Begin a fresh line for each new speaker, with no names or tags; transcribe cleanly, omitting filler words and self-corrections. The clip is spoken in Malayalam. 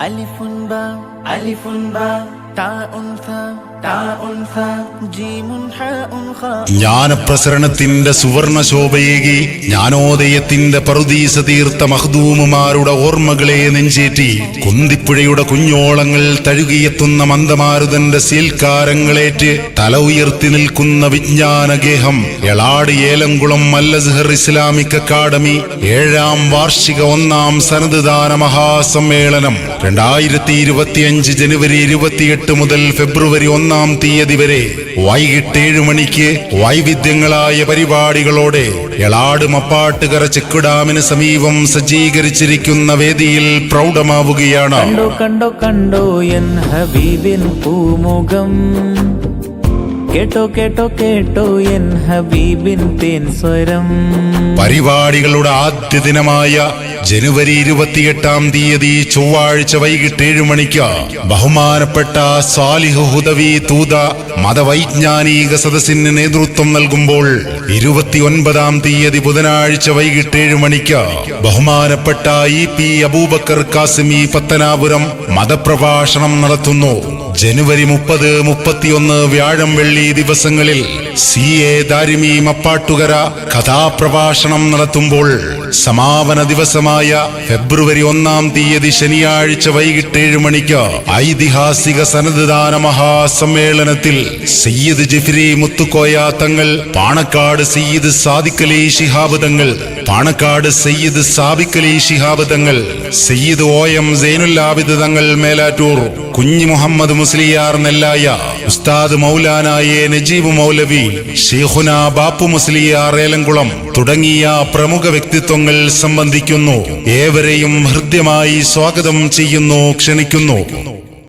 ألف باء ألف باء تاء ثاء تاء ثاء جيم حاء خاء.
ജ്ഞാനപ്രസരണത്തിന്റെ സുവർണ ശോഭയേകി ജ്ഞാനോദയത്തിന്റെ പറുദീസ തീർത്ത മഖ്ദൂമുമാരുടെ ഓർമ്മകളെ നെഞ്ചേറ്റി കുന്തിപ്പുഴയുടെ കുഞ്ഞോളങ്ങൾ തഴുകിയെത്തുന്ന മന്ദമാരുതന്റെ സീൽക്കാരങ്ങളേറ്റ് തല ഉയർത്തി നിൽക്കുന്ന വിജ്ഞാനഗേഹം എളാട് ഏലംകുളം അൽ-അസ്ഹർ ഇസ്ലാമിക് അക്കാദമി 7ാം വാർഷിക 1ാം സനദ്ദാന മഹാസമ്മേളനം 2025 ജനുവരി 28 മുതൽ ഫെബ്രുവരി 1ാം തീയതി വരെ വൈകിട്ട് 7 മണിക്ക് വൈവിധ്യങ്ങളായ പരിപാടികളോടെ എളാട് മപ്പാട്ടുകര ചെക്ക് ഡാമിന് സമീപം സജ്ജീകരിച്ചിരിക്കുന്ന വേദിയിൽ പ്രൗഢമാവുകയാണ്.
കണ്ടോ കണ്ടോ കണ്ടോ എൻ ഹബീബിൻ പൂമുഖം, കേട്ടോ കേട്ടോ കേട്ടോ എൻ ഹബീബിൻ തേൻ സ്വരം.
പരിപാടികളുടെ ആദ്യ ദിനമായ ജനുവരി 28ാം തീയതി ചൊവ്വാഴ്ച വൈകിട്ട് 7 മണിക്ക് ബഹുമാനപ്പെട്ട സാലിഹ് ഹുദവി തൂത മതവൈജ്ഞാനിക സദസ്സിന് നേതൃത്വം നൽകുമ്പോൾ 29ാം തീയതി ബുധനാഴ്ച വൈകിട്ട് 7 മണിക്ക് ബഹുമാനപ്പെട്ട EP അബൂബക്കർ കാസിമി പത്തനാപുരം മതപ്രഭാഷണം നടത്തുന്നു. ജനുവരി 30, 31 വ്യാഴം വെള്ളി ദിവസങ്ങളിൽ CA ദാരിമി മപ്പാട്ടുകര കഥാപ്രഭാഷണം നടത്തുമ്പോൾ സമാപന ദിവസമായ ഫെബ്രുവരി 1ാം തീയതി ശനിയാഴ്ച വൈകിട്ട് 7 മണിക്ക് ഐതിഹാസിക സനദ്ദാന മഹാസമ്മേളനത്തിൽ സയ്യിദ് ജിഫ്രി മുത്തുക്കോയ തങ്ങൾ, പാണക്കാട് സയ്യിദ് സാദിഖ് അലി ശിഹാബ് തങ്ങൾ, പാണക്കാട് സയ്യിദ് സാബിഖ് അലി ശിഹാബ് തങ്ങൾ, സയ്യിദ് OM സൈനുൽ ആബിദ് തങ്ങൾ മേലാറ്റൂർ, കുഞ്ഞി മുഹമ്മദ് മുസ്ലിയാർ നെല്ലായ, ഉസ്താദ് മൗലാന എ നജീബ് മൗലവി, ഷെയ്ഖുന ബാപ്പു മുസ്ലിയാർ ഏലംകുളം തുടങ്ങിയ പ്രമുഖ വ്യക്തിത്വങ്ങൾ സംബന്ധിക്കുന്നു. ഏവരെയും ഹൃദ്യമായി സ്വാഗതം ചെയ്യുന്നു, ക്ഷണിക്കുന്നു.